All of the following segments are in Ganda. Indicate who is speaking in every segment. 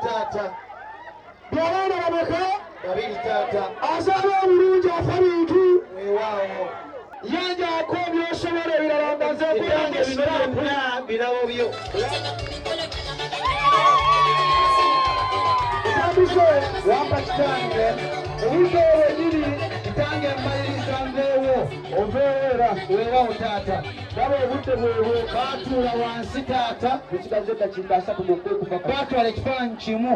Speaker 1: taata.
Speaker 2: Byabana bameka?
Speaker 1: Babiri taata.
Speaker 2: Azaala obulungi afa bintu.
Speaker 1: Weewaawo.
Speaker 2: Yanjaako by'osobola ebirala nga nze
Speaker 1: Ebirango bino byonna birabo byo.
Speaker 2: Otandise wampa kitange ebizo wenyini kitange mmaliriza nveewo oveewo era
Speaker 1: Weewaawo taata.
Speaker 2: ndaba obudde bwebwe
Speaker 1: Baatuula wansi taata.
Speaker 2: ekigaze dakiika 3 bw'okwekuba
Speaker 1: Baatwala ekifaananyi kimu.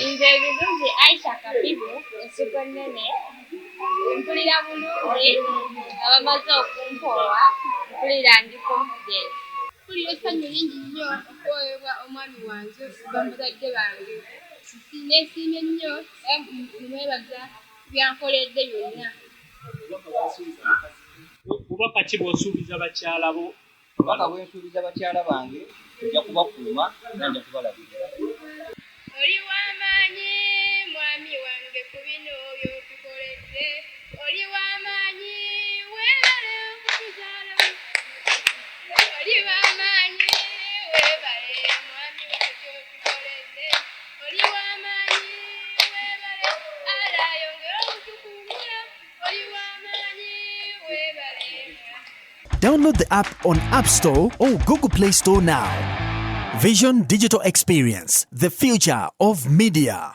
Speaker 3: Nze ebirungi Aisha Kabibu ensiko ennene mpulira bulungi abamaze okumpoowa mpulira ndi confident. Mpulira essanyu lingi nnyo okuwoowebwa omwami wange bamuzadde bange. Neesiimye nnyo mwebaza byankoledde byonna.
Speaker 4: Bubaka ki bw'osuubiza bakyala bo?
Speaker 5: Obubaka bwensuubiza bakyala bange nja kubakuuma era nja kubalabirira.
Speaker 3: Oli w'amaanyi mwami wange ku bino by'otukoledde. Oli w'amaanyi weebale okutuzaala. Oli w'amaanyi weebale mwami wange otukoledde. Oli w'amaanyi weebale ala yongera okutukuumula. Oli w'amaanyi weebale.
Speaker 6: Download the app on App Store or Google Play Store now. Vision Digital Experience, the future of media.